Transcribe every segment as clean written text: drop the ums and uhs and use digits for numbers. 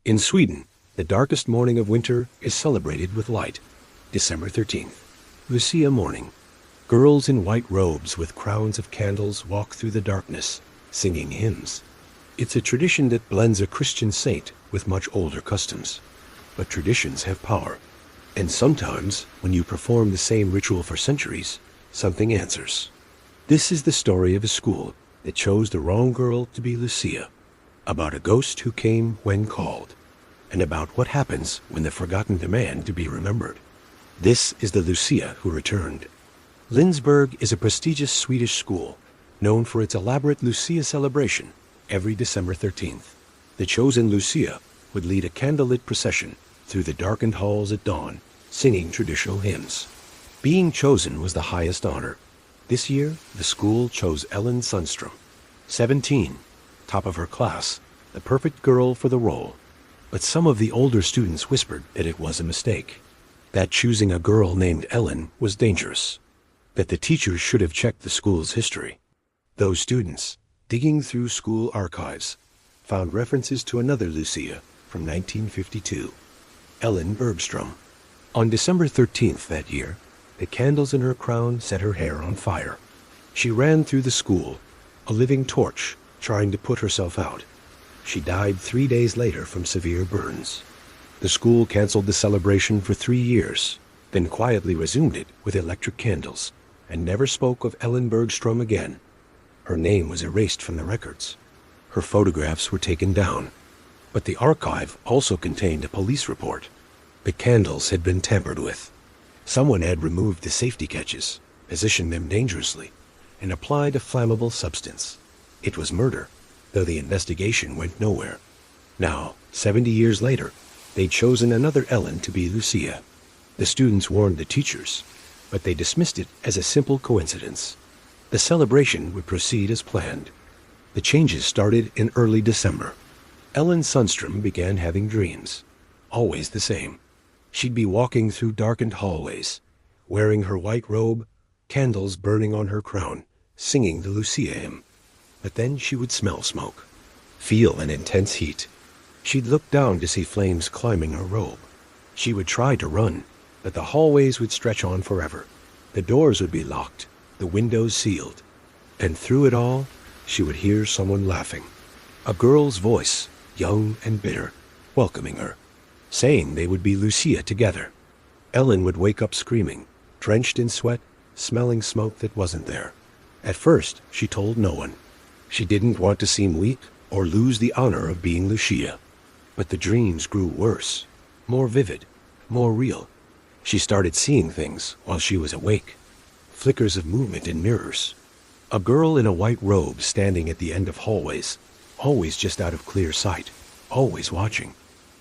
In Sweden, the darkest morning of winter is celebrated with light. December 13th, Lucia morning. Girls in white robes with crowns of candles walk through the darkness, singing hymns. It's a tradition that blends a Christian saint with much older customs. But traditions have power. And sometimes, when you perform the same ritual for centuries, something answers. This is the story of a school that chose the wrong girl to be Lucia, about a ghost who came when called, and about what happens when the forgotten demand to be remembered. This is the Lucia who returned. Lindsberg is a prestigious Swedish school, known for its elaborate Lucia celebration every December 13th. The chosen Lucia would lead a candlelit procession through the darkened halls at dawn, singing traditional hymns. Being chosen was the highest honor. This year, the school chose Ellen Sundström, 17, top of her class, the perfect girl for the role. But some of the older students whispered that it was a mistake, that choosing a girl named Ellen was dangerous, that the teachers should have checked the school's history. Those students, digging through school archives, found references to another Lucia from 1952, Ellen Bergström. On December 13th that year, the candles in her crown set her hair on fire. She ran through the school, a living torch, trying to put herself out. She died 3 days later from severe burns. The school canceled the celebration for 3 years, then quietly resumed it with electric candles, and never spoke of Ellen Bergström again. Her name was erased from the records. Her photographs were taken down. But the archive also contained a police report. The candles had been tampered with. Someone had removed the safety catches, positioned them dangerously, and applied a flammable substance. It was murder, though the investigation went nowhere. Now, 70 years later, they'd chosen another Ellen to be Lucia. The students warned the teachers, but they dismissed it as a simple coincidence. The celebration would proceed as planned. The changes started in early December. Ellen Sundström began having dreams, always the same. She'd be walking through darkened hallways, wearing her white robe, candles burning on her crown, singing the Lucia hymn. But then she would smell smoke, feel an intense heat. She'd look down to see flames climbing her robe. She would try to run, but the hallways would stretch on forever. The doors would be locked, the windows sealed. And through it all, she would hear someone laughing. A girl's voice, young and bitter, welcoming her, saying they would be Lucia together. Ellen would wake up screaming, drenched in sweat, smelling smoke that wasn't there. At first, she told no one. She didn't want to seem weak or lose the honor of being Lucia. But the dreams grew worse, more vivid, more real. She started seeing things while she was awake. Flickers of movement in mirrors. A girl in a white robe standing at the end of hallways, always just out of clear sight, always watching.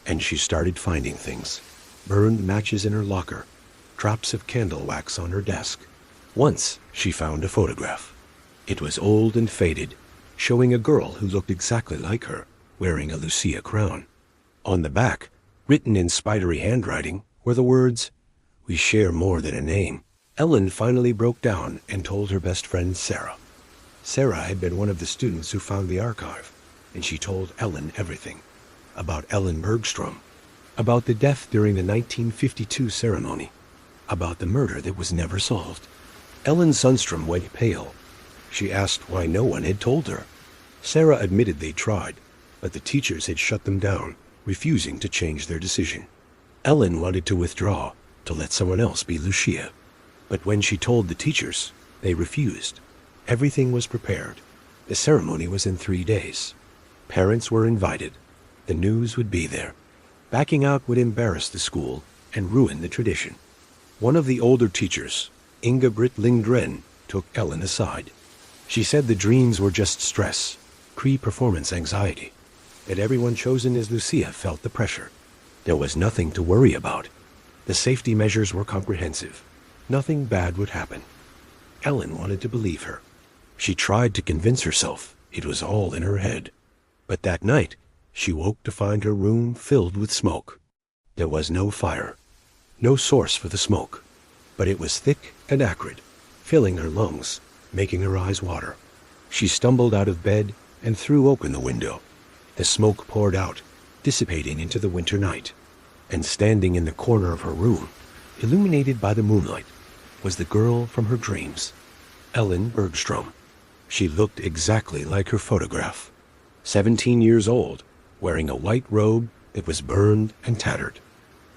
And she started finding things. Burned matches in her locker, drops of candle wax on her desk. Once, she found a photograph. It was old and faded, showing a girl who looked exactly like her, wearing a Lucia crown. On the back, written in spidery handwriting, were the words, "We share more than a name." Ellen finally broke down and told her best friend Sarah. Sarah had been one of the students who found the archive, and she told Ellen everything. About Ellen Bergström, about the death during the 1952 ceremony, about the murder that was never solved. Ellen Sundström went pale. She asked why no one had told her. Sarah admitted they tried, but the teachers had shut them down, refusing to change their decision. Ellen wanted to withdraw, to let someone else be Lucia. But when she told the teachers, they refused. Everything was prepared. The ceremony was in 3 days. Parents were invited. The news would be there. Backing out would embarrass the school and ruin the tradition. One of the older teachers, Inga-Britt Lindgren, took Ellen aside. She said the dreams were just stress, pre-performance anxiety, that everyone chosen as Lucia felt the pressure. There was nothing to worry about. The safety measures were comprehensive. Nothing bad would happen. Ellen wanted to believe her. She tried to convince herself it was all in her head. But that night, she woke to find her room filled with smoke. There was no fire, no source for the smoke, but it was thick and acrid, filling her lungs, making her eyes water. She stumbled out of bed and threw open the window. The smoke poured out, dissipating into the winter night. And standing in the corner of her room, illuminated by the moonlight, was the girl from her dreams, Ellen Bergstrom. She looked exactly like her photograph. 17 years old, wearing a white robe that was burned and tattered.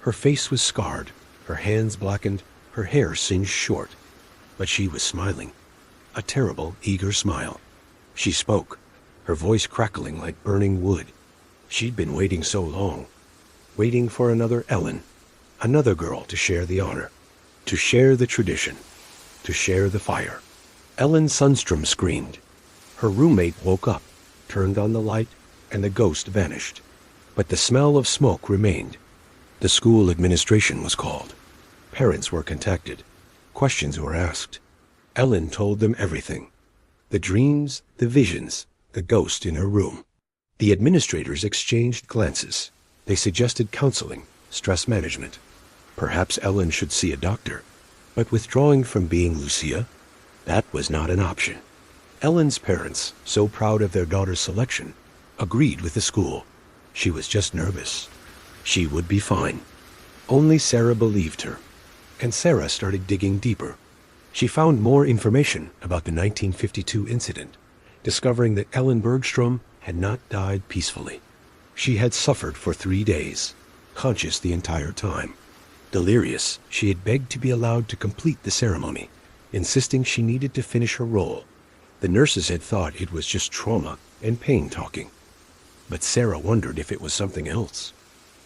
Her face was scarred, her hands blackened, her hair singed short. But she was smiling, a terrible, eager smile. She spoke, her voice crackling like burning wood. She'd been waiting so long, waiting for another Ellen, another girl to share the honor, to share the tradition, to share the fire. Ellen Sundstrom screamed. Her roommate woke up, turned on the light, and the ghost vanished. But the smell of smoke remained. The school administration was called. Parents were contacted. Questions were asked. Ellen told them everything. The dreams, the visions, the ghost in her room. The administrators exchanged glances. They suggested counseling, stress management. Perhaps Ellen should see a doctor. But withdrawing from being Lucia, that was not an option. Ellen's parents, so proud of their daughter's selection, agreed with the school. She was just nervous. She would be fine. Only Sarah believed her. And Sarah started digging deeper. She found more information about the 1952 incident, discovering that Ellen Bergstrom had not died peacefully. She had suffered for 3 days, conscious the entire time. Delirious, she had begged to be allowed to complete the ceremony, insisting she needed to finish her role. The nurses had thought it was just trauma and pain talking. But Sarah wondered if it was something else.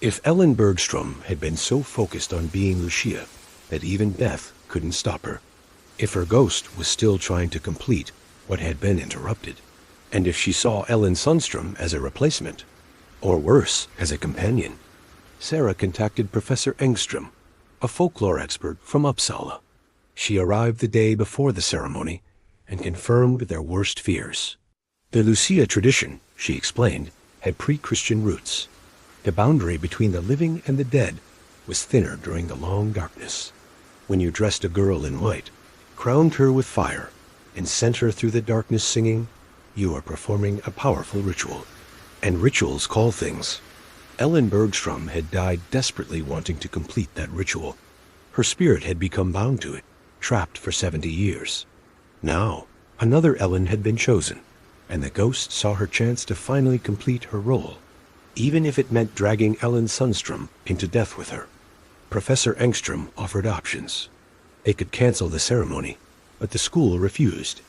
If Ellen Bergstrom had been so focused on being Lucia that even death couldn't stop her. If her ghost was still trying to complete what had been interrupted. And if she saw Ellen Sundstrom as a replacement, or worse, as a companion. Sarah contacted Professor Engström, a folklore expert from Uppsala. She arrived the day before the ceremony and confirmed their worst fears. The Lucia tradition, she explained, had pre-Christian roots. The boundary between the living and the dead was thinner during the long darkness. When you dressed a girl in white, crowned her with fire, and sent her through the darkness singing, you are performing a powerful ritual. And rituals call things. Ellen Bergstrom had died desperately wanting to complete that ritual. Her spirit had become bound to it, trapped for 70 years. Now, another Ellen had been chosen, and the ghost saw her chance to finally complete her role, even if it meant dragging Ellen Sundstrom into death with her. Professor Engström offered options. They could cancel the ceremony, but the school refused.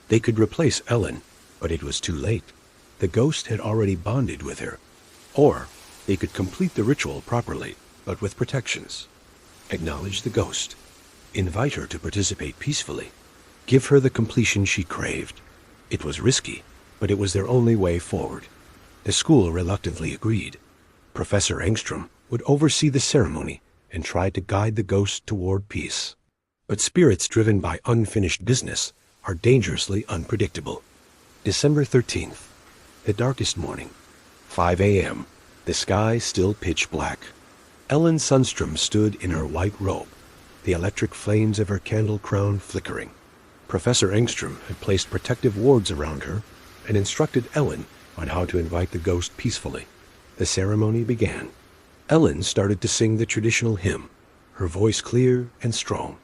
They could replace Ellen, but it was too late. The ghost had already bonded with her. Or they could complete the ritual properly, but with protections. Acknowledge the ghost. Invite her to participate peacefully. Give her the completion she craved. It was risky, but it was their only way forward. The school reluctantly agreed. Professor Engström would oversee the ceremony and try to guide the ghost toward peace. But spirits driven by unfinished business are dangerously unpredictable. December 13th, the darkest morning. 5 a.m., the sky still pitch black. Ellen Sundstrom stood in her white robe, the electric flames of her candle crown flickering. Professor Engström had placed protective wards around her and instructed Ellen on how to invite the ghost peacefully. The ceremony began. Ellen started to sing the traditional hymn, her voice clear and strong.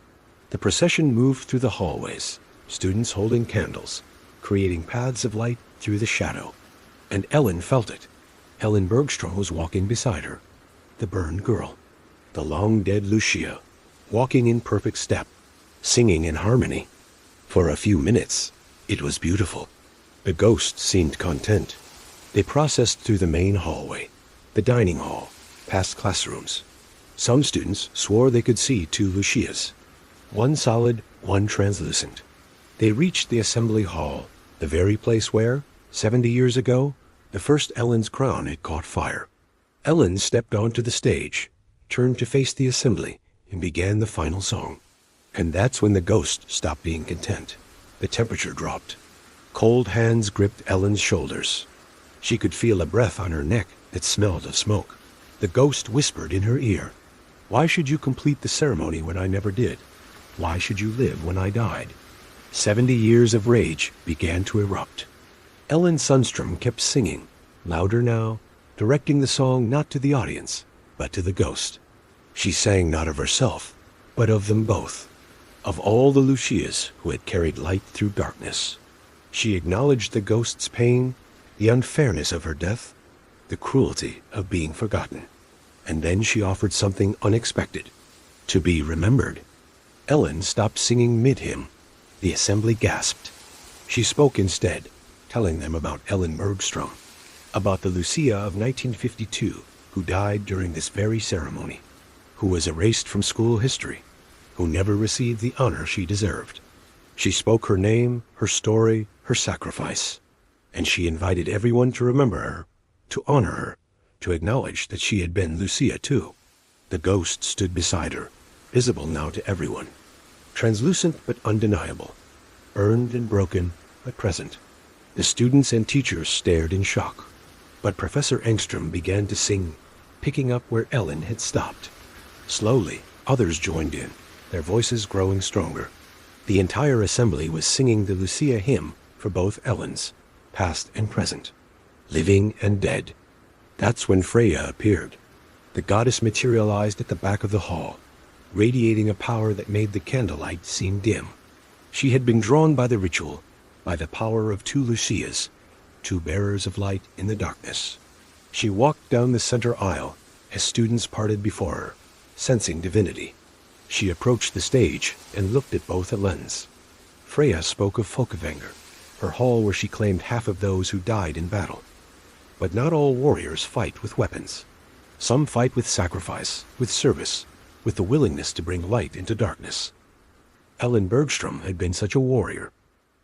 The procession moved through the hallways, students holding candles, creating paths of light through the shadow. And Ellen felt it. Ellen Bergstrom was walking beside her, the burned girl, the long-dead Lucia, walking in perfect step, singing in harmony. For a few minutes, it was beautiful. The ghost seemed content. They processed through the main hallway, the dining hall, past classrooms. Some students swore they could see 2 Lucias, one solid, one translucent. They reached the assembly hall, the very place where, 70 years ago, the first Ellen's crown had caught fire. Ellen stepped onto the stage, turned to face the assembly, and began the final song. And that's when the ghost stopped being content. The temperature dropped. Cold hands gripped Ellen's shoulders. She could feel a breath on her neck that smelled of smoke. The ghost whispered in her ear, "Why should you complete the ceremony when I never did? Why should you live when I died?" 70 years of rage began to erupt. Ellen Sundstrom kept singing, louder now, directing the song not to the audience, but to the ghost. She sang not of herself, but of them both, of all the Lucias who had carried light through darkness. She acknowledged the ghost's pain, the unfairness of her death, the cruelty of being forgotten. And then she offered something unexpected, to be remembered. Ellen stopped singing mid-hymn. The assembly gasped. She spoke instead, telling them about Ellen Bergstrom, about the Lucia of 1952 who died during this very ceremony, who was erased from school history, who never received the honor she deserved. She spoke her name, her story, her sacrifice, and she invited everyone to remember her, to honor her, to acknowledge that she had been Lucia too. The ghost stood beside her, visible now to everyone, translucent but undeniable, burned and broken but present. The students and teachers stared in shock, but Professor Engström began to sing, picking up where Ellen had stopped. Slowly, others joined in, their voices growing stronger. The entire assembly was singing the Lucia hymn for both Ellens, past and present, living and dead. That's when Freya appeared. The goddess materialized at the back of the hall, radiating a power that made the candlelight seem dim. She had been drawn by the ritual, by the power of two Lucias, two bearers of light in the darkness. She walked down the center aisle as students parted before her, sensing divinity. She approached the stage and looked at both Ellens. Freya spoke of Folkevanger, her hall where she claimed half of those who died in battle. But not all warriors fight with weapons. Some fight with sacrifice, with service, with the willingness to bring light into darkness. Ellen Bergstrom had been such a warrior.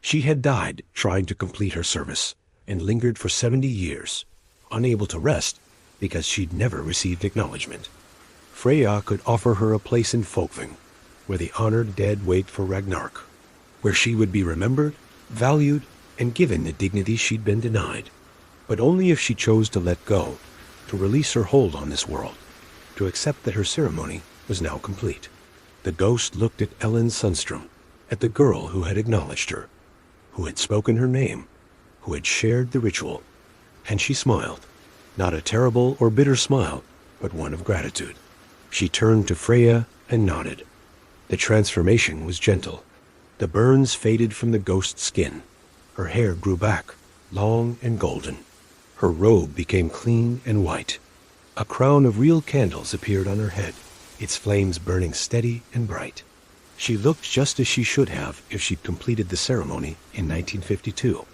She had died trying to complete her service, and lingered for 70 years, unable to rest because she'd never received acknowledgement. Freya could offer her a place in Folkvang, where the honored dead wait for Ragnarok, where she would be remembered, valued, and given the dignity she'd been denied, but only if she chose to let go, to release her hold on this world, to accept that her ceremony was now complete. The ghost looked at Ellen Sundström, at the girl who had acknowledged her, who had spoken her name, who had shared the ritual, and she smiled, not a terrible or bitter smile, but one of gratitude. She turned to Freya and nodded. The transformation was gentle. The burns faded from the ghost's skin. Her hair grew back, long and golden. Her robe became clean and white. A crown of real candles appeared on her head, its flames burning steady and bright. She looked just as she should have if she'd completed the ceremony in 1952.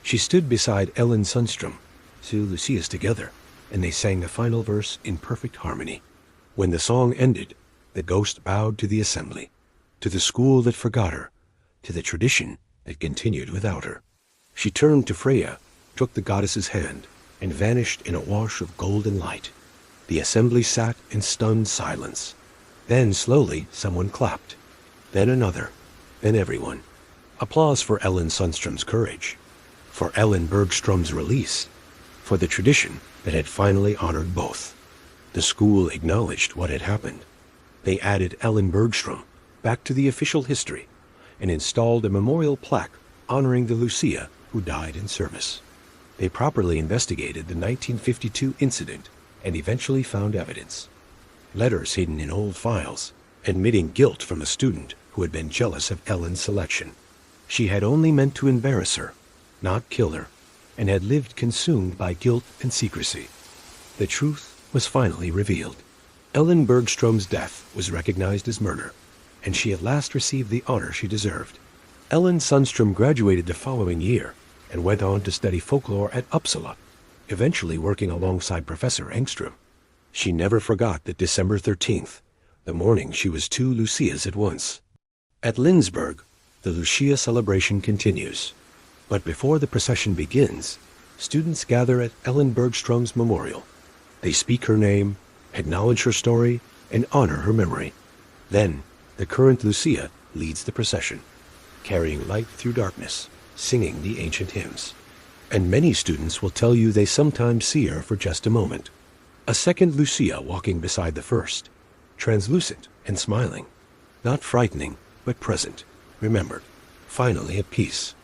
She stood beside Ellen Sundström, two Lucias together, and they sang the final verse in perfect harmony. When the song ended, the ghost bowed to the assembly, to the school that forgot her, to the tradition that continued without her. She turned to Freya, took the goddess's hand, and vanished in a wash of golden light. The assembly sat in stunned silence. Then slowly someone clapped, then another, then everyone. Applause for Ellen Sundström's courage, for Ellen Bergstrom's release, for the tradition that had finally honored both. The school acknowledged what had happened. They added Ellen Bergstrom back to the official history and installed a memorial plaque honoring the Lucia who died in service. They properly investigated the 1952 incident and eventually found evidence. Letters hidden in old files, admitting guilt from a student who had been jealous of Ellen's selection. She had only meant to embarrass her, not kill her, and had lived consumed by guilt and secrecy. The truth was finally revealed. Ellen Bergstrom's death was recognized as murder, and she at last received the honor she deserved. Ellen Sundström graduated the following year and went on to study folklore at Uppsala, eventually working alongside Professor Engström. She never forgot that December 13th, the morning she was two Lucias at once. At Lindsberg, the Lucia celebration continues. But before the procession begins, students gather at Ellen Bergstrom's memorial. They speak her name, acknowledge her story, and honor her memory. Then, the current Lucia leads the procession, carrying light through darkness, singing the ancient hymns. And many students will tell you they sometimes see her for just a moment. A second Lucia walking beside the first, translucent and smiling, not frightening, but present, remembered, finally at peace.